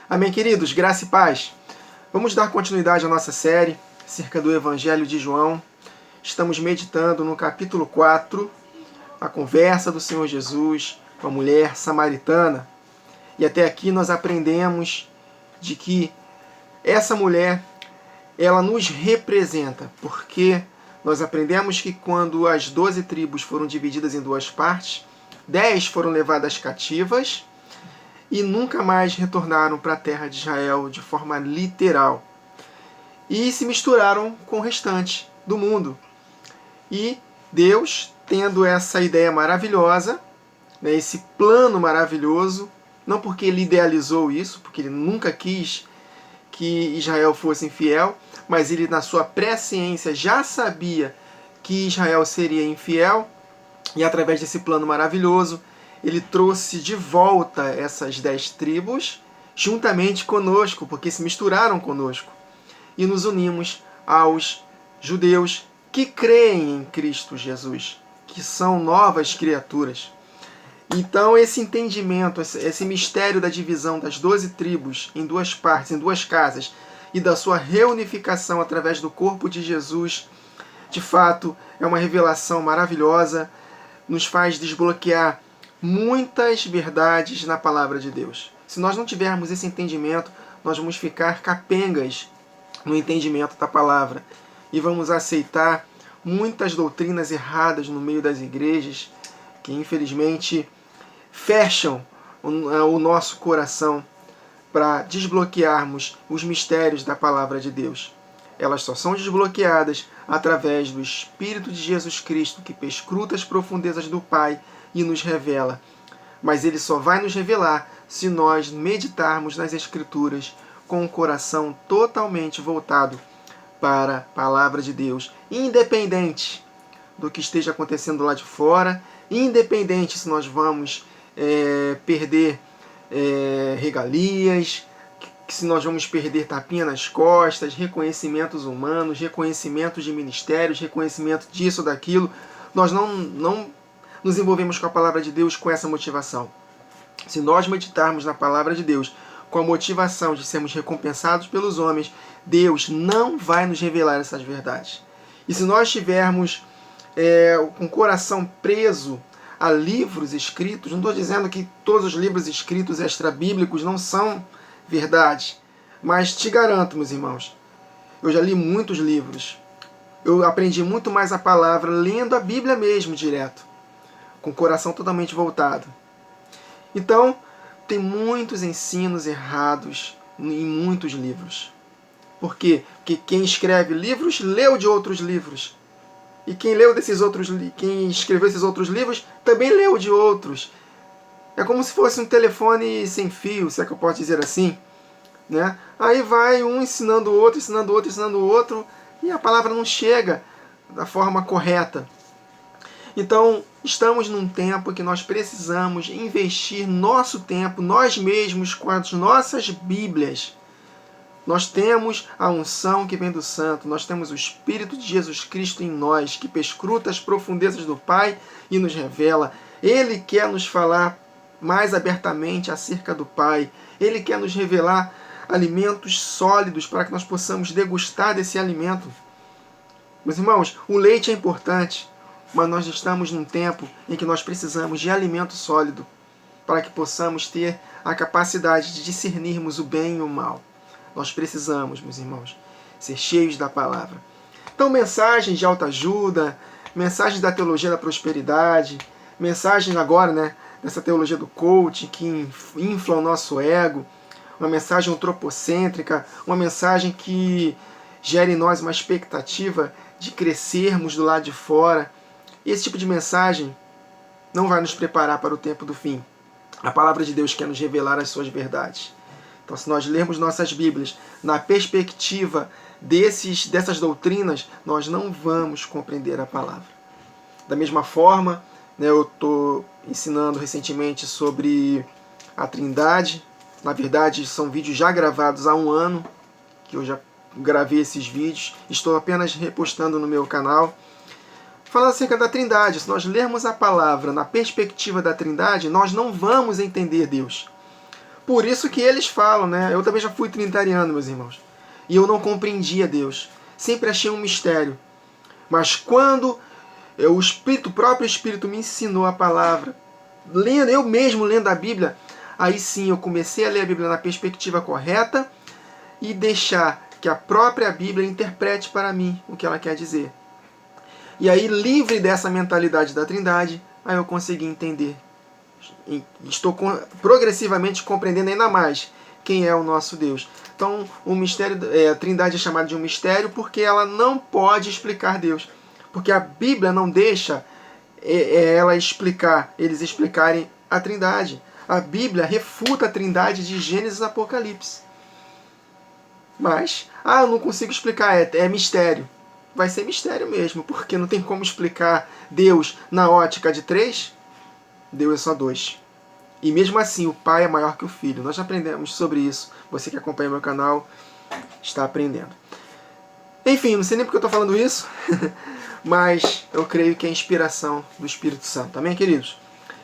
Amém, queridos? Graça e paz. Vamos dar continuidade à nossa série acerca do Evangelho de João. Estamos meditando no capítulo 4, a conversa do Senhor Jesus com a mulher samaritana. E até aqui nós aprendemos de que essa mulher, ela nos representa, porque nós aprendemos que quando as 12 tribos foram divididas em duas partes, 10 foram levadas cativas e nunca mais retornaram para a terra de Israel de forma literal. E se misturaram com o restante do mundo. E Deus, tendo essa ideia maravilhosa, esse plano maravilhoso, não porque ele idealizou isso, porque ele nunca quis que Israel fosse infiel, mas ele, na sua presciência, já sabia que Israel seria infiel, e através desse plano maravilhoso, ele trouxe de volta essas 10 tribos, juntamente conosco, porque se misturaram conosco, e nos unimos aos judeus que creem em Cristo Jesus, que são novas criaturas. Então esse entendimento, esse mistério da divisão das 12 tribos em duas partes, em duas casas, e da sua reunificação através do corpo de Jesus, de fato é uma revelação maravilhosa, nos faz desbloquear muitas verdades na palavra de Deus. Se nós não tivermos esse entendimento, nós vamos ficar capengas no entendimento da palavra e vamos aceitar muitas doutrinas erradas no meio das igrejas que infelizmente fecham o nosso coração para desbloquearmos os mistérios da palavra de Deus. Elas só são desbloqueadas através do Espírito de Jesus Cristo, que perscruta as profundezas do Pai e nos revela. Mas ele só vai nos revelar se nós meditarmos nas Escrituras com o coração totalmente voltado para a palavra de Deus, independente do que esteja acontecendo lá de fora, independente se nós vamos perder regalias, se nós vamos perder tapinha nas costas, reconhecimentos humanos, reconhecimentos de ministérios, reconhecimento disso, daquilo. Nós não nos envolvemos com a palavra de Deus com essa motivação. Se nós meditarmos na palavra de Deus com a motivação de sermos recompensados pelos homens, Deus não vai nos revelar essas verdades. E se nós estivermos com o coração preso a livros escritos, não estou dizendo que todos os livros escritos extrabíblicos não são verdade, mas te garanto, meus irmãos, eu já li muitos livros, eu aprendi muito mais a palavra lendo a Bíblia mesmo, direto, com o coração totalmente voltado. Então, tem muitos ensinos errados em muitos livros. Por quê? Porque quem escreve livros leu de outros livros. E quem escreveu esses outros livros também leu de outros. É como se fosse um telefone sem fio, se é que eu posso dizer assim, né? Aí vai um ensinando o outro, ensinando o outro, ensinando o outro, e a palavra não chega da forma correta. Então, estamos num tempo que nós precisamos investir nosso tempo, nós mesmos, com as nossas Bíblias. Nós temos a unção que vem do Santo, nós temos o Espírito de Jesus Cristo em nós, que perscruta as profundezas do Pai e nos revela. Ele quer nos falar mais abertamente acerca do Pai. Ele quer nos revelar alimentos sólidos para que nós possamos degustar desse alimento. Meus irmãos, o leite é importante, mas nós estamos num tempo em que nós precisamos de alimento sólido para que possamos ter a capacidade de discernirmos o bem e o mal. Nós precisamos, meus irmãos, ser cheios da palavra. Então, mensagens de autoajuda, mensagens da teologia da prosperidade, mensagens agora, dessa teologia do coaching que infla o nosso ego, uma mensagem antropocêntrica, uma mensagem que gera em nós uma expectativa de crescermos do lado de fora. Esse tipo de mensagem não vai nos preparar para o tempo do fim. A palavra de Deus quer nos revelar as suas verdades. Então, se nós lermos nossas Bíblias na perspectiva dessas doutrinas, nós não vamos compreender a palavra. Da mesma forma, eu estou ensinando recentemente sobre a Trindade. Na verdade, são vídeos já gravados há 1 ano, que eu já gravei esses vídeos. Estou apenas repostando no meu canal. Falando acerca da Trindade, se nós lermos a palavra na perspectiva da Trindade, nós não vamos entender Deus. por isso que eles falam, né? Eu também já fui trinitariano, meus irmãos. E eu não compreendia Deus. Sempre achei um mistério. Mas quando o próprio Espírito me ensinou a palavra, eu mesmo lendo a Bíblia, aí sim eu comecei a ler a Bíblia na perspectiva correta e deixar que a própria Bíblia interprete para mim o que ela quer dizer. E aí, livre dessa mentalidade da Trindade, aí eu consegui entender. Estou progressivamente compreendendo ainda mais quem é o nosso Deus. Então, o mistério, a Trindade é chamada de um mistério porque ela não pode explicar Deus. Porque a Bíblia não deixa eles explicarem a Trindade. A Bíblia refuta a Trindade de Gênesis a Apocalipse. Mas, eu não consigo explicar, é mistério. Vai ser mistério mesmo, porque não tem como explicar Deus na ótica de 3. Deus é só 2. E mesmo assim, o Pai é maior que o Filho. Nós já aprendemos sobre isso. Você que acompanha meu canal está aprendendo. Enfim, não sei nem porque eu estou falando isso, mas eu creio que é inspiração do Espírito Santo. Amém, queridos?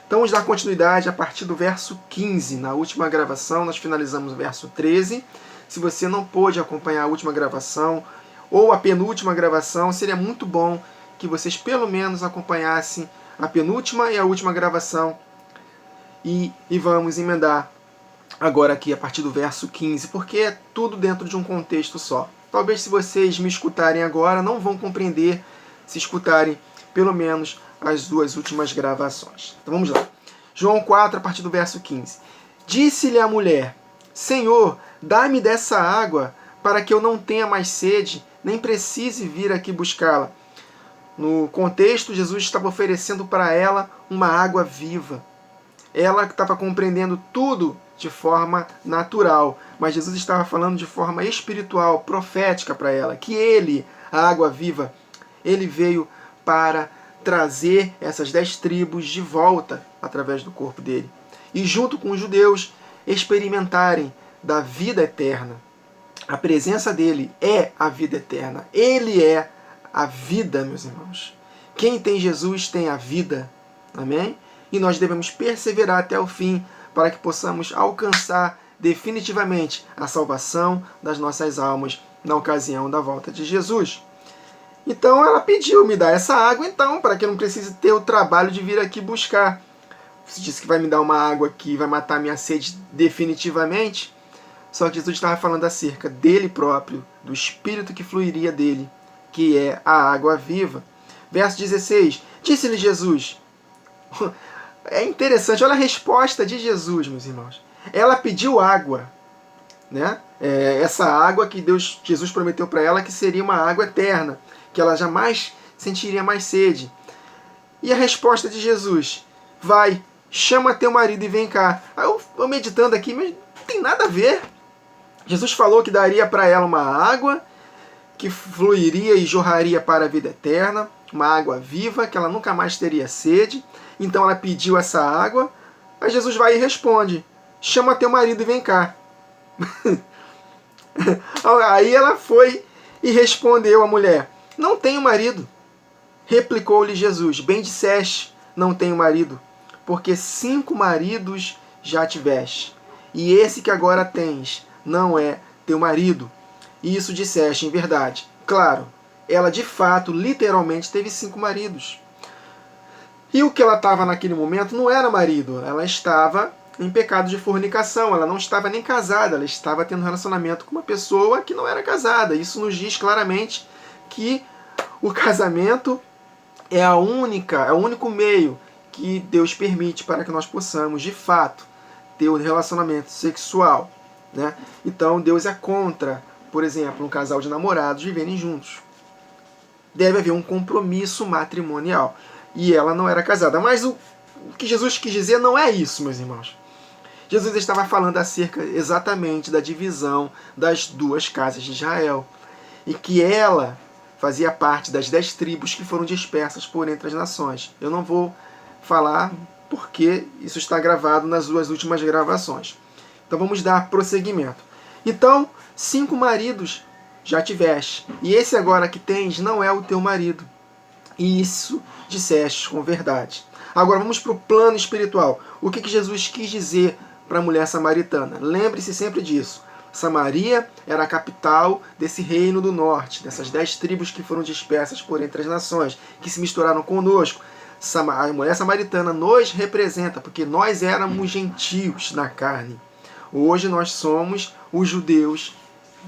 Então vamos dar continuidade a partir do verso 15. Na última gravação nós finalizamos o verso 13. Se você não pôde acompanhar a última gravação ou a penúltima gravação, seria muito bom que vocês pelo menos acompanhassem a penúltima e a última gravação. E vamos emendar agora aqui a partir do verso 15, porque é tudo dentro de um contexto só. Talvez se vocês me escutarem agora, não vão compreender se escutarem pelo menos as duas últimas gravações. Então vamos lá. João 4, a partir do verso 15. Disse-lhe a mulher: Senhor, dá-me dessa água, para que eu não tenha mais sede, nem precise vir aqui buscá-la. No contexto, Jesus estava oferecendo para ela uma água viva. Ela estava compreendendo tudo de forma natural, mas Jesus estava falando de forma espiritual, profética para ela, que ele, a água viva, ele veio para trazer essas 10 tribos de volta através do corpo dele. E junto com os judeus, experimentarem da vida eterna. A presença dele é a vida eterna. Ele é a vida, meus irmãos. Quem tem Jesus tem a vida. Amém? E nós devemos perseverar até o fim para que possamos alcançar definitivamente a salvação das nossas almas na ocasião da volta de Jesus. Então ela pediu, me dá essa água então, para que eu não precise ter o trabalho de vir aqui buscar. Você disse que vai me dar uma água que vai matar minha sede definitivamente. Só que Jesus estava falando acerca dele próprio, do Espírito que fluiria dele, que é a água viva. Verso 16, disse-lhe Jesus... É interessante, olha a resposta de Jesus, meus irmãos. Ela pediu água, né? Essa água que Jesus prometeu para ela que seria uma água eterna, que ela jamais sentiria mais sede. E a resposta de Jesus: vai, chama teu marido e vem cá. Aí eu meditando aqui, mas não tem nada a ver. Jesus falou que daria para ela uma água que fluiria e jorraria para a vida eterna, uma água viva, que ela nunca mais teria sede. Então ela pediu essa água, aí Jesus vai e responde: chama teu marido e vem cá. Aí ela foi e respondeu à mulher: não tenho marido. Replicou-lhe Jesus: bem disseste, não tenho marido, porque 5 maridos já tiveste, e esse que agora tens não é teu marido. E isso disseste em verdade. Claro, ela de fato, literalmente, teve 5 maridos. E o que ela estava naquele momento não era marido, ela estava em pecado de fornicação, ela não estava nem casada, ela estava tendo relacionamento com uma pessoa que não era casada. Isso nos diz claramente que o casamento é o único meio que Deus permite para que nós possamos, de fato, ter um relacionamento sexual, né? Então Deus é contra, por exemplo, um casal de namorados viverem juntos. Deve haver um compromisso matrimonial. E ela não era casada. Mas o que Jesus quis dizer não é isso, meus irmãos. Jesus estava falando acerca exatamente da divisão das 2 casas de Israel. E que ela fazia parte das 10 tribos que foram dispersas por entre as nações. Eu não vou falar porque isso está gravado nas 2 últimas gravações. Então vamos dar prosseguimento. Então, 5 maridos já tiveste, e esse agora que tens não é o teu marido. E isso disseste com verdade. Agora vamos para o plano espiritual. O que Jesus quis dizer para a mulher samaritana. Lembre-se sempre disso. Samaria era a capital desse reino do norte, dessas 10 tribos que foram dispersas por entre as nações, que se misturaram conosco. A mulher samaritana nos representa, porque nós éramos gentios na carne. Hoje nós somos os judeus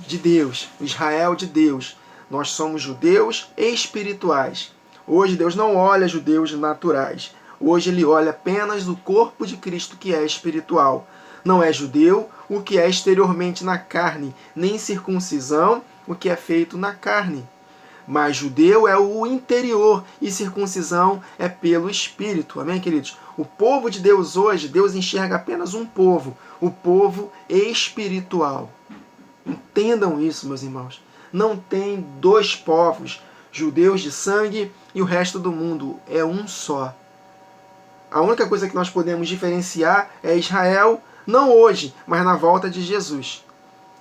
de Deus, o Israel de Deus. Nós somos judeus espirituais. Hoje Deus não olha judeus naturais. Hoje Ele olha apenas o corpo de Cristo, que é espiritual. Não é judeu o que é exteriormente na carne, nem circuncisão o que é feito na carne. Mas judeu é o interior e circuncisão é pelo Espírito. Amém, queridos? O povo de Deus hoje, Deus enxerga apenas um povo, o povo espiritual. Entendam isso, meus irmãos. Não tem dois povos, judeus de sangue e o resto do mundo. É um só. A única coisa que nós podemos diferenciar é Israel, não hoje, mas na volta de Jesus.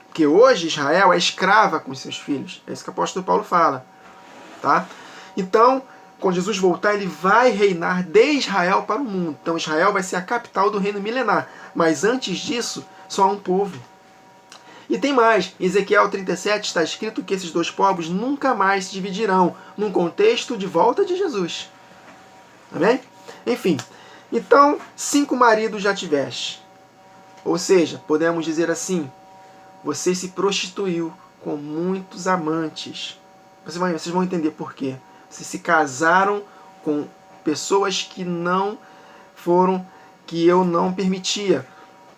Porque hoje Israel é escrava com seus filhos. É isso que o apóstolo Paulo fala. Tá? Então, quando Jesus voltar, ele vai reinar de Israel para o mundo. Então Israel vai ser a capital do reino milenar. Mas antes disso, só há um povo. E tem mais. Em Ezequiel 37 está escrito que esses dois povos nunca mais se dividirão, num contexto de volta de Jesus. Amém? Enfim. Então, 5 maridos já tiveste. Ou seja, podemos dizer assim, você se prostituiu com muitos amantes. Vocês vão entender por quê. Vocês se casaram com pessoas que não foram, que eu não permitia,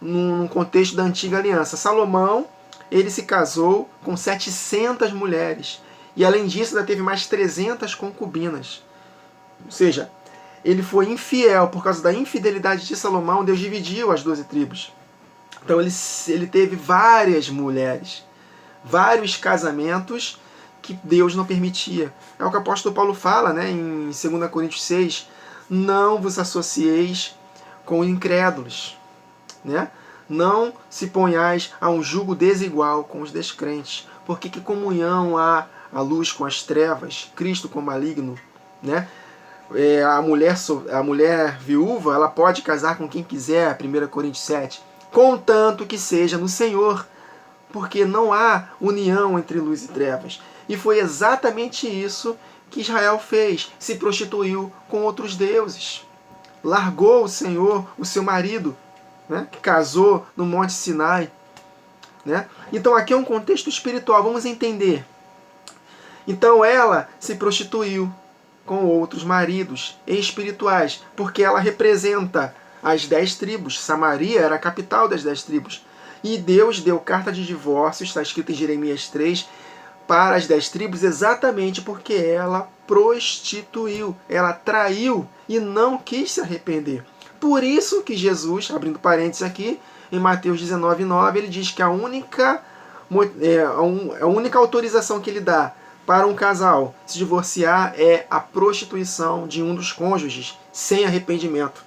num contexto da antiga aliança. Salomão, ele se casou com 700 mulheres. E além disso, ainda teve mais 300 concubinas. Ou seja, ele foi infiel. Por causa da infidelidade de Salomão, Deus dividiu as 12 tribos. Então ele teve várias mulheres, vários casamentos que Deus não permitia. É o que o apóstolo Paulo fala, né, em 2 Coríntios 6, não vos associeis com incrédulos, né? Não se ponhais a um jugo desigual com os descrentes, porque que comunhão há a luz com as trevas, Cristo com o maligno, né? A mulher viúva, ela pode casar com quem quiser, 1 Coríntios 7, contanto que seja no Senhor, porque não há união entre luz e trevas. E foi exatamente isso que Israel fez, se prostituiu com outros deuses. Largou o Senhor, o seu marido, né, que casou no Monte Sinai. Né? Então aqui é um contexto espiritual, vamos entender. Então ela se prostituiu com outros maridos espirituais, porque ela representa as 10 tribos. Samaria era a capital das 10 tribos. E Deus deu carta de divórcio, está escrito em Jeremias 3, para as 10 tribos, exatamente porque ela prostituiu, ela traiu e não quis se arrepender. Por isso que Jesus, abrindo parênteses aqui, em Mateus 19:9, ele diz que a única autorização que ele dá para um casal se divorciar é a prostituição de um dos cônjuges, sem arrependimento.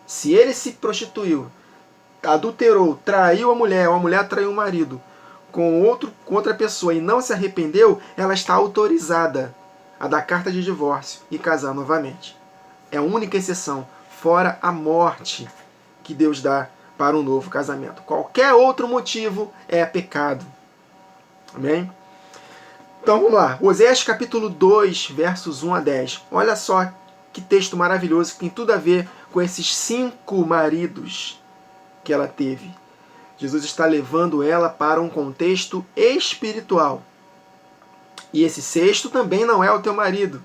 Se ele se prostituiu, adulterou, traiu a mulher traiu o marido com outra pessoa e não se arrependeu, ela está autorizada a dar carta de divórcio e casar novamente. É a única exceção, fora a morte, que Deus dá para um novo casamento. Qualquer outro motivo é pecado. Amém? Então vamos lá. Oséias capítulo 2, versos 1 a 10. Olha só que texto maravilhoso, que tem tudo a ver com esses 5 maridos que ela teve. Jesus está levando ela para um contexto espiritual. E esse 6º também não é o teu marido,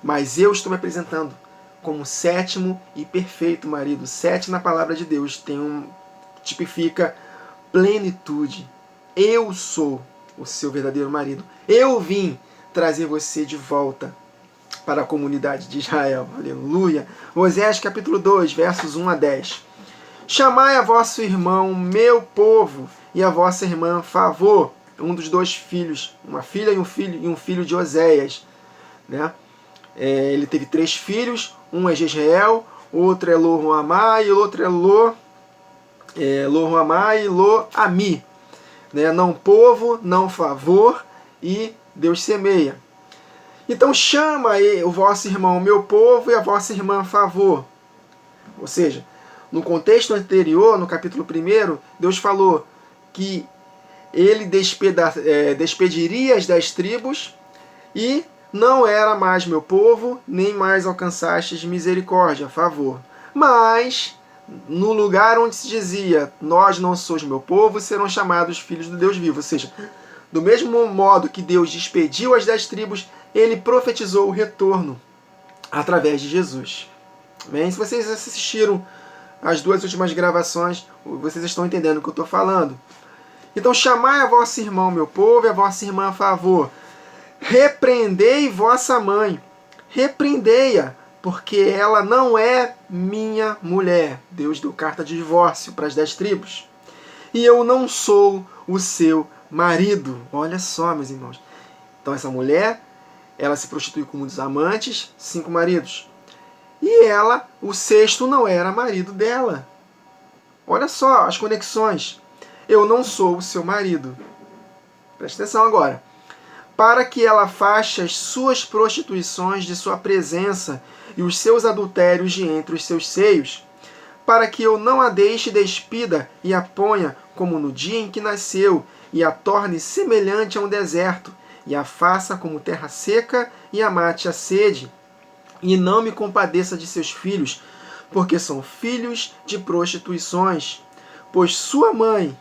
mas eu estou me apresentando como 7º e perfeito marido. 7 na palavra de Deus tipifica plenitude. Eu sou o seu verdadeiro marido. Eu vim trazer você de volta para a comunidade de Israel. Aleluia. Oséias capítulo 2, versos 1 a 10. Chamai a vosso irmão, meu povo, e a vossa irmã, favor. Um dos 2 filhos, uma filha e um filho de Oséias. Né? Ele teve 3 filhos, um é Jezreel, outro é Lo-Ruhamá e o outro é Lo-Ruhamá e Lo-Ami. Né? Não povo, não favor, e Deus semeia. Então chama o vosso irmão, meu povo, e a vossa irmã, favor. Ou seja, No contexto anterior, no capítulo 1, Deus falou que ele despediria as 10 tribos e não era mais meu povo, nem mais alcançastes misericórdia, favor. Mas, no lugar onde se dizia, nós não sois meu povo, serão chamados filhos do Deus vivo. Ou seja, do mesmo modo que Deus despediu as 10 tribos, ele profetizou o retorno através de Jesus. Bem, se vocês assistiram as 2 últimas gravações, vocês estão entendendo o que eu estou falando. Então, chamai a vosso irmão, meu povo, e a vossa irmã a favor. Repreendei vossa mãe. Repreendei-a, porque ela não é minha mulher. Deus deu carta de divórcio para as 10 tribos. E eu não sou o seu marido. Olha só, meus irmãos. Então, essa mulher, ela se prostitui com muitos amantes, 5 maridos. E ela, o 6º, não era marido dela. Olha só as conexões. Eu não sou o seu marido. Presta atenção agora. Para que ela afaste as suas prostituições de sua presença e os seus adultérios de entre os seus seios, para que eu não a deixe despida e a ponha como no dia em que nasceu, e a torne semelhante a um deserto, e a faça como terra seca e a mate a sede, e não me compadeça de seus filhos, porque são filhos de prostituições, pois sua mãe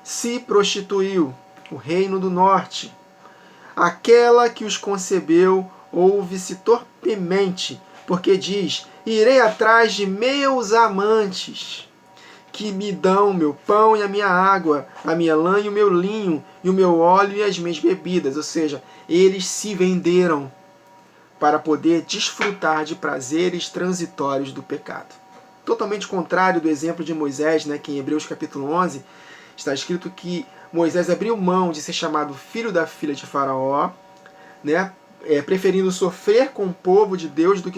se prostituiu, o reino do norte. Aquela que os concebeu ouve-se torpemente, porque diz, irei atrás de meus amantes, que me dão meu pão e a minha água, a minha lã e o meu linho, e o meu óleo e as minhas bebidas. Ou seja, eles se venderam para poder desfrutar de prazeres transitórios do pecado. Totalmente contrário do exemplo de Moisés, né, que em Hebreus capítulo 11, está escrito que Moisés abriu mão de ser chamado filho da filha de Faraó, né, preferindo sofrer com o povo de Deus do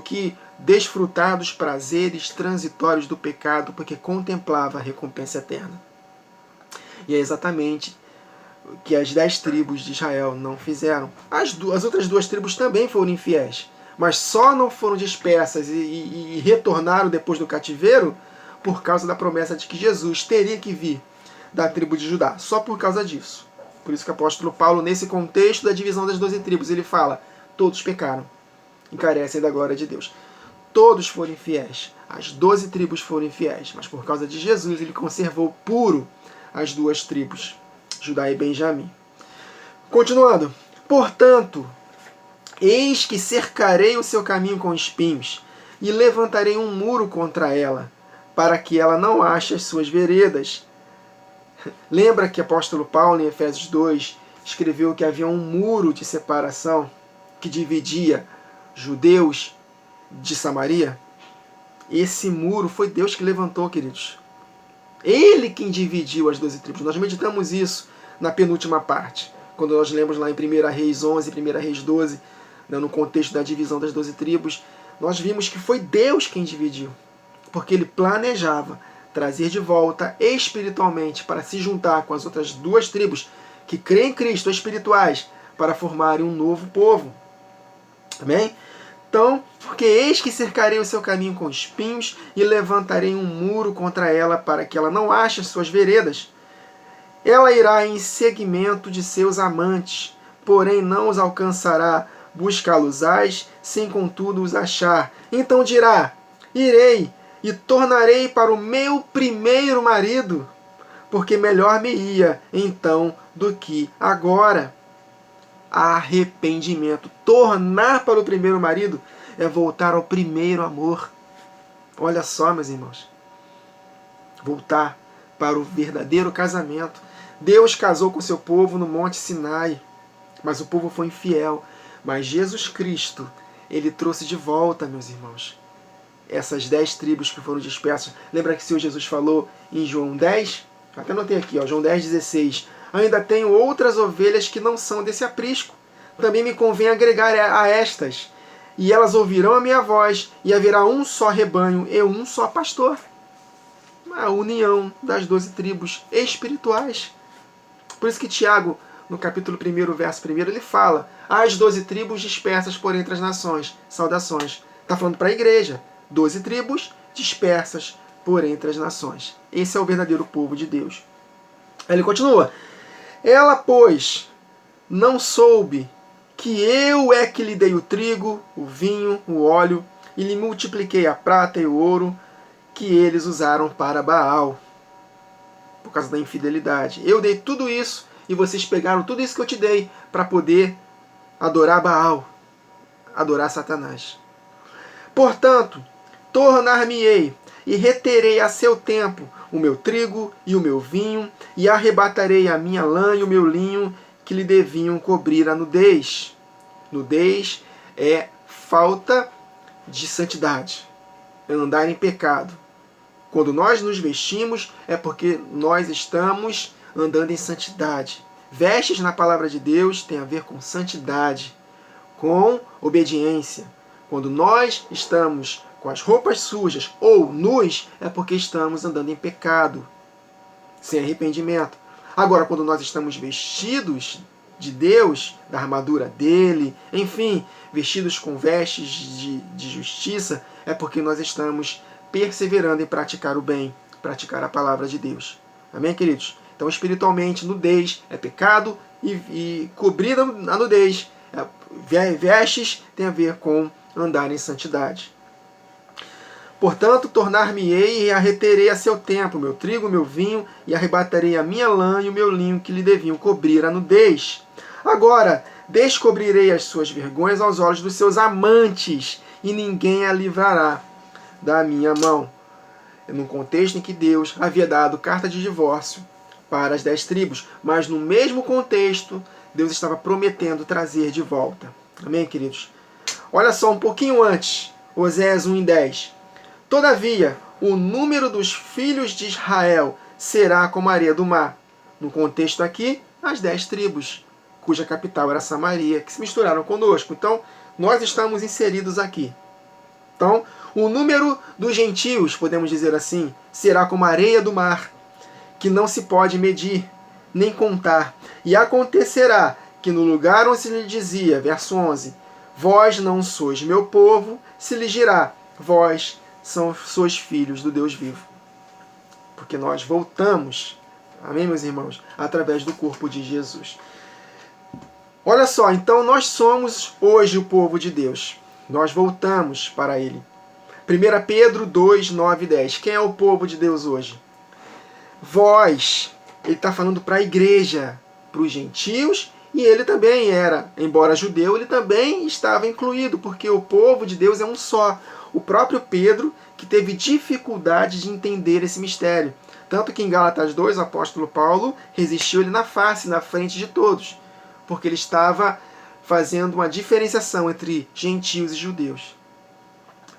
que desfrutar dos prazeres transitórios do pecado, porque contemplava a recompensa eterna. E é exatamente o que as 10 tribos de Israel não fizeram. As outras 2 tribos também foram infiéis, mas só não foram dispersas e retornaram depois do cativeiro por causa da promessa de que Jesus teria que vir da tribo de Judá, só por causa disso. Por isso que o apóstolo Paulo, nesse contexto da divisão das 12 tribos, ele fala, todos pecaram e carecem da glória de Deus. Todos foram infiéis, as 12 tribos foram infiéis, mas por causa de Jesus ele conservou puro as 2 tribos, Judá e Benjamim. Continuando, portanto, eis que cercarei o seu caminho com espinhos e levantarei um muro contra ela, para que ela não ache as suas veredas. Lembra que o apóstolo Paulo, em Efésios 2, escreveu que havia um muro de separação que dividia judeus de Samaria? Esse muro foi Deus que levantou, queridos. Ele quem dividiu as 12 tribos. Nós meditamos isso na penúltima parte, quando nós lemos lá em 1 Reis 11, 1 Reis 12, né, no contexto da divisão das 12 tribos, nós vimos que foi Deus quem dividiu, porque ele planejava trazer de volta espiritualmente para se juntar com as outras 2 tribos que creem em Cristo, espirituais, para formarem um novo povo. Amém? Então, porque eis que cercarei o seu caminho com espinhos e levantarei um muro contra ela para que ela não ache as suas veredas. Ela irá em seguimento de seus amantes, porém não os alcançará. Buscá-los-ás, sem contudo os achar. Então dirá, irei e tornarei para o meu primeiro marido, porque melhor me ia então do que agora. Arrependimento. Tornar para o primeiro marido é voltar ao primeiro amor. Olha só, meus irmãos. Voltar para o verdadeiro casamento. Deus casou com seu povo no Monte Sinai, mas o povo foi infiel. Mas Jesus Cristo, ele trouxe de volta, meus irmãos, essas 10 tribos que foram dispersas. Lembra que o Senhor Jesus falou em João 10? Até anotei aqui, ó, João 10, 16. Ainda tenho outras ovelhas que não são desse aprisco. Também me convém agregar a estas. E elas ouvirão a minha voz, e haverá um só rebanho e um só pastor. A união das 12 tribos espirituais. Por isso que Tiago, no capítulo 1, verso 1, ele fala, as 12 tribos dispersas por entre as nações. Saudações. Está falando para a igreja. 12 tribos dispersas por entre as nações. Esse é o verdadeiro povo de Deus. Ele continua: ela, pois, não soube que eu é que lhe dei o trigo, o vinho, o óleo, e lhe multipliquei a prata e o ouro que eles usaram para Baal, por causa da infidelidade. Eu dei tudo isso e vocês pegaram tudo isso que eu te dei para poder adorar Baal, adorar Satanás. Portanto, tornar-me-ei e reterei a seu tempo o meu trigo e o meu vinho, e arrebatarei a minha lã e o meu linho que lhe deviam cobrir a nudez. Nudez é falta de santidade, é andar em pecado. Quando nós nos vestimos é porque nós estamos andando em santidade. Vestes na palavra de Deus tem a ver com santidade, com obediência. Quando nós estamos com as roupas sujas ou nus, é porque estamos andando em pecado, sem arrependimento. Agora, quando nós estamos vestidos de Deus, da armadura dele, enfim, vestidos com vestes de justiça, é porque nós estamos perseverando em praticar o bem, praticar a palavra de Deus. Amém, queridos? Então, espiritualmente, nudez é pecado e cobrir a nudez, vestes, tem a ver com andar em santidade. Portanto, tornar-me-ei e arreterei a seu tempo meu trigo, meu vinho, e arrebatarei a minha lã e o meu linho que lhe deviam cobrir a nudez. Agora, descobrirei as suas vergonhas aos olhos dos seus amantes, e ninguém a livrará da minha mão. Num contexto em que Deus havia dado carta de divórcio para as 10 tribos, mas no mesmo contexto, Deus estava prometendo trazer de volta. Amém, queridos? Olha só, um pouquinho antes, Oséias 1:10. Todavia, o número dos filhos de Israel será como a areia do mar. No contexto aqui, as 10 tribos, cuja capital era Samaria, que se misturaram conosco. Então, nós estamos inseridos aqui. Então, o número dos gentios, podemos dizer assim, será como a areia do mar, que não se pode medir, nem contar. E acontecerá que no lugar onde se lhe dizia, verso 11, vós não sois meu povo, se lhe dirá, vós sois filhos do Deus vivo. Porque nós voltamos, amém, meus irmãos, através do corpo de Jesus. Olha só, então nós somos hoje o povo de Deus. Nós voltamos para Ele. 1 Pedro 2, 9 e 10. Quem é o povo de Deus hoje? Vós. Ele está falando para a igreja, para os gentios, e ele também era, embora judeu, ele também estava incluído, porque o povo de Deus é um só. O próprio Pedro, que teve dificuldade de entender esse mistério. Tanto que em Gálatas 2, o apóstolo Paulo resistiu ele na face, na frente de todos, porque ele estava fazendo uma diferenciação entre gentios e judeus.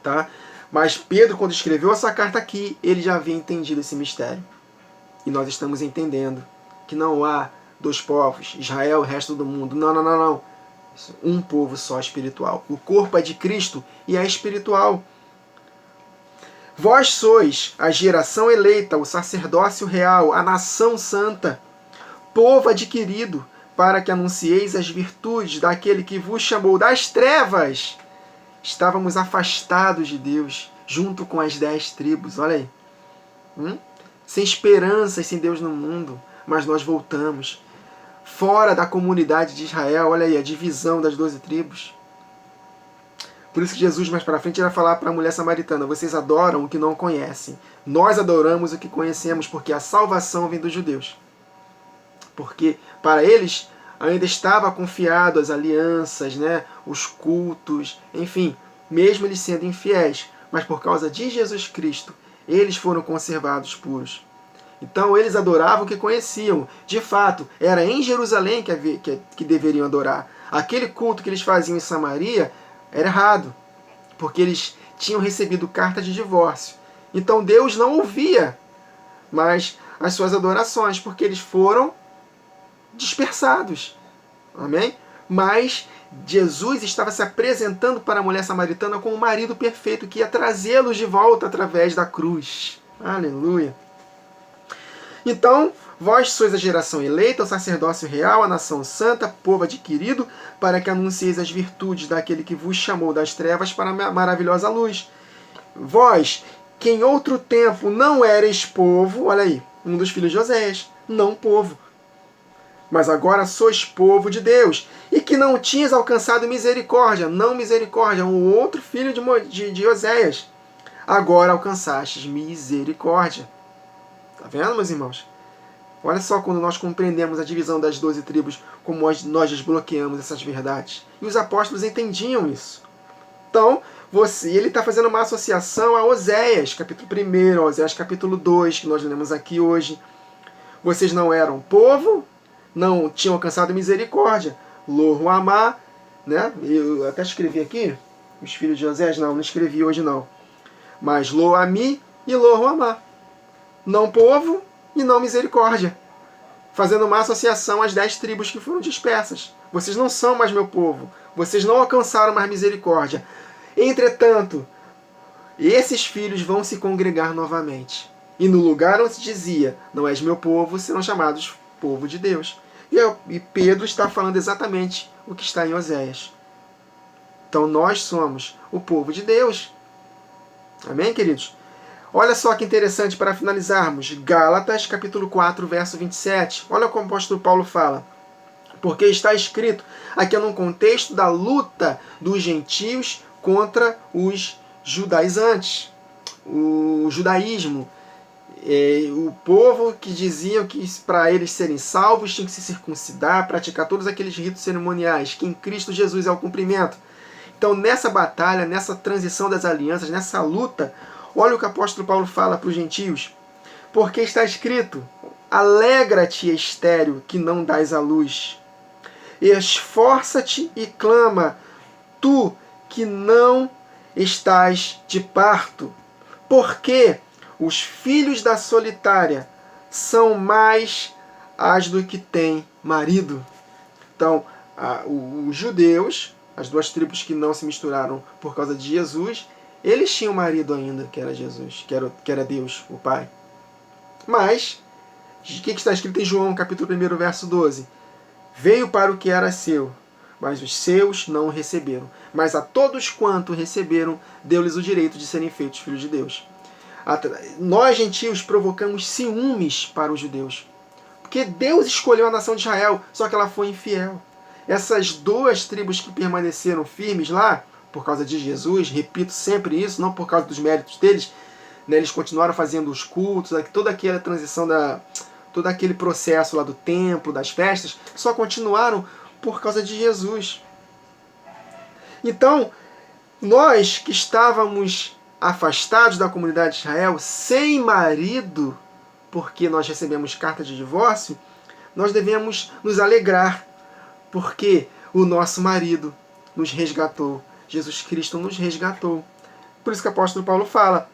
Tá? Mas Pedro, quando escreveu essa carta aqui, ele já havia entendido esse mistério. E nós estamos entendendo que não há dois povos, Israel e o resto do mundo. Não. Um povo só espiritual. O corpo é de Cristo e é espiritual. Vós sois a geração eleita, o sacerdócio real, a nação santa, povo adquirido, para que anuncieis as virtudes daquele que vos chamou das trevas. Estávamos afastados de Deus, junto com as 10 tribos, olha aí. Sem esperança e sem Deus no mundo, mas nós voltamos. Fora da comunidade de Israel, olha aí, a divisão das 12 tribos. Por isso que Jesus, mais para frente, vai falar para a mulher samaritana, vocês adoram o que não conhecem. Nós adoramos o que conhecemos, porque a salvação vem dos judeus. Porque para eles ainda estava confiado as alianças, né, os cultos, enfim, mesmo eles sendo infiéis. Mas por causa de Jesus Cristo, eles foram conservados puros. Então eles adoravam o que conheciam. De fato, era em Jerusalém que deveriam adorar. Aquele culto que eles faziam em Samaria era errado, porque eles tinham recebido carta de divórcio. Então Deus não ouvia mais as suas adorações, porque eles foram dispersados. Amém? Mas Jesus estava se apresentando para a mulher samaritana como o marido perfeito que ia trazê-los de volta através da cruz. Aleluia! Então, vós sois a geração eleita, o sacerdócio real, a nação santa, povo adquirido, para que anuncieis as virtudes daquele que vos chamou das trevas para a maravilhosa luz. Vós, que em outro tempo não erais povo, olha aí, um dos filhos de Oséias, não povo, mas agora sois povo de Deus, e que não tinhas alcançado misericórdia, não misericórdia, um outro filho de Oséias, agora alcançastes misericórdia. Tá vendo, meus irmãos? Olha só quando nós compreendemos a divisão das 12 tribos, como nós desbloqueamos essas verdades. E os apóstolos entendiam isso. Então, ele está fazendo uma associação a Oséias, capítulo 1, Oséias capítulo 2, que nós lemos aqui hoje. Vocês não eram povo, não tinham alcançado misericórdia. Lo amá, né? Eu até escrevi aqui, os filhos de Oséias, não escrevi hoje não. Mas lo ami e lo amá. Não povo e não misericórdia. Fazendo uma associação às 10 tribos que foram dispersas. Vocês não são mais meu povo. Vocês não alcançaram mais misericórdia. Entretanto, esses filhos vão se congregar novamente. E no lugar onde se dizia, não és meu povo, serão chamados povo de Deus. E Pedro está falando exatamente o que está em Oséias. Então nós somos o povo de Deus. Amém, queridos? Olha só que interessante para finalizarmos. Gálatas, capítulo 4, verso 27. Olha como o apóstolo Paulo fala. Porque está escrito, aqui é num contexto da luta dos gentios contra os judaizantes. O judaísmo. O povo que diziam que para eles serem salvos tinham que se circuncidar, praticar todos aqueles ritos cerimoniais, que em Cristo Jesus é o cumprimento. Então nessa batalha, nessa transição das alianças, nessa luta, olha o que o apóstolo Paulo fala para os gentios. Porque está escrito, alegra-te, estéril, que não dás à luz. Esforça-te e clama, tu que não estás de parto. Porque os filhos da solitária são mais as do que têm marido. Então, os judeus, as 2 tribos que não se misturaram por causa de Jesus, eles tinham marido ainda, que era Jesus, que era Deus, o Pai. Mas, o que está escrito em João, capítulo 1, verso 12? Veio para o que era seu, mas os seus não o receberam. Mas a todos quanto receberam, deu-lhes o direito de serem feitos filhos de Deus. Nós, gentios, provocamos ciúmes para os judeus. Porque Deus escolheu a nação de Israel, só que ela foi infiel. Essas 2 tribos que permaneceram firmes lá, por causa de Jesus, repito sempre isso, não por causa dos méritos deles, né, eles continuaram fazendo os cultos, toda aquela transição, todo aquele processo lá do templo, das festas, só continuaram por causa de Jesus. Então, nós que estávamos afastados da comunidade de Israel, sem marido, porque nós recebemos carta de divórcio, nós devemos nos alegrar, porque o nosso marido nos resgatou. Jesus Cristo nos resgatou. Por isso que o apóstolo Paulo fala,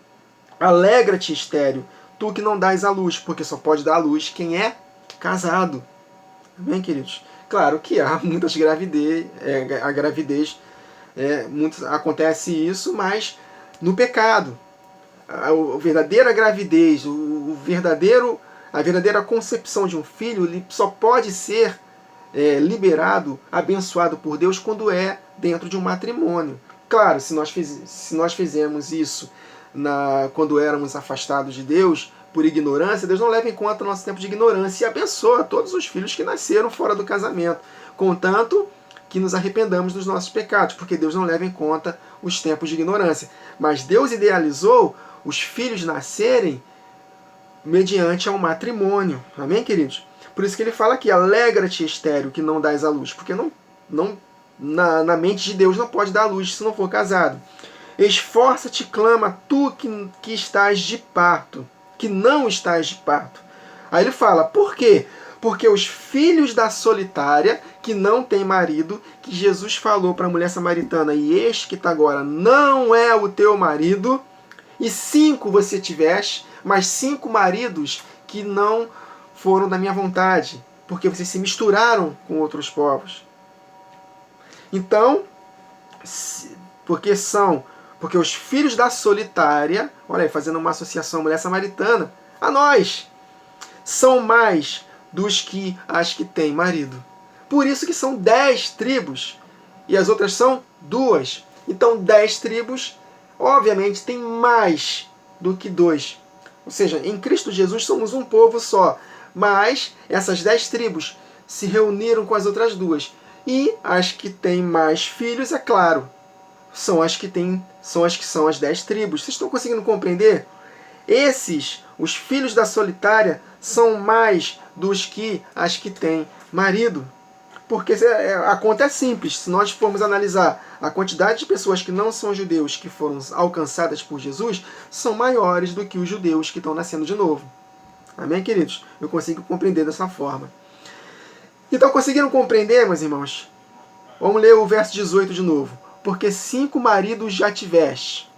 alegra-te, estéril, tu que não dás à luz, porque só pode dar à luz quem é casado. Amém, queridos? Claro que há muitas gravidez, acontece isso, mas no pecado. A verdadeira gravidez, a verdadeira concepção de um filho, ele só pode ser liberado, abençoado por Deus quando é dentro de um matrimônio. Claro, se nós fizemos isso quando éramos afastados de Deus, por ignorância, Deus não leva em conta o nosso tempo de ignorância e abençoa todos os filhos que nasceram fora do casamento, contanto que nos arrependamos dos nossos pecados, porque Deus não leva em conta os tempos de ignorância. Mas Deus idealizou os filhos nascerem mediante ao matrimônio. Amém, queridos? Por isso que ele fala aqui, alegra-te, estéril, que não dás à luz, porque na mente de Deus não pode dar à luz se não for casado. Esforça-te, clama, tu que estás de parto, que não estás de parto. Aí ele fala, por quê? Porque os filhos da solitária, que não tem marido, que Jesus falou para a mulher samaritana, e este que está agora não é o teu marido, e 5 você tiveste, mas 5 maridos que não foram da minha vontade, porque vocês se misturaram com outros povos. Então, porque os filhos da solitária, olha aí, fazendo uma associação mulher samaritana, a nós, são mais dos que as que têm marido. Por isso que são 10 tribos, e as outras são 2. Então 10 tribos, obviamente, tem mais do que dois. Ou seja, em Cristo Jesus somos um povo só. Mas essas 10 tribos se reuniram com as outras duas. E as que têm mais filhos, é claro, são as que são as 10 tribos. Vocês estão conseguindo compreender? Os filhos da solitária, são mais dos que as que têm marido. Porque a conta é simples. Se nós formos analisar a quantidade de pessoas que não são judeus que foram alcançadas por Jesus, são maiores do que os judeus que estão nascendo de novo. Amém, queridos? Eu consigo compreender dessa forma. Então, conseguiram compreender, meus irmãos? Vamos ler o verso 18 de novo. Porque 5 maridos já tiveste,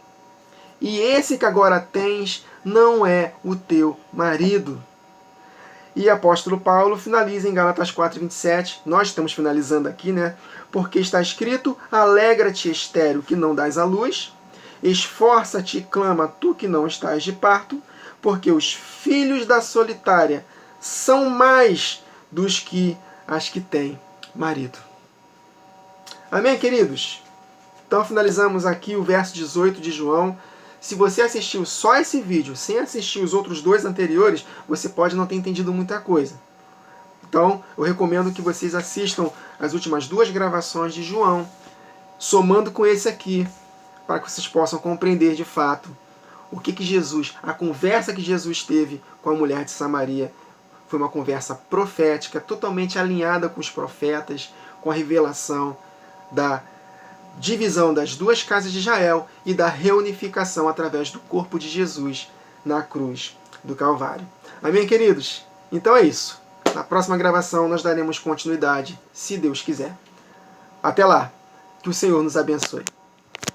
e esse que agora tens não é o teu marido. E apóstolo Paulo finaliza em Gálatas 4:27. Nós estamos finalizando aqui, né? Porque está escrito: alegra-te, estéril, que não dás à luz. Esforça-te e clama, tu que não estás de parto. Porque os filhos da solitária são mais dos que as que têm marido. Amém, queridos? Então finalizamos aqui o verso 18 de João. Se você assistiu só esse vídeo, sem assistir os outros 2 anteriores, você pode não ter entendido muita coisa. Então, eu recomendo que vocês assistam as últimas 2 gravações de João, somando com esse aqui, para que vocês possam compreender de fato o que Jesus, a conversa que Jesus teve com a mulher de Samaria, foi uma conversa profética, totalmente alinhada com os profetas, com a revelação da divisão das 2 casas de Israel e da reunificação através do corpo de Jesus na cruz do Calvário. Amém, queridos? Então é isso. Na próxima gravação nós daremos continuidade, se Deus quiser. Até lá. Que o Senhor nos abençoe.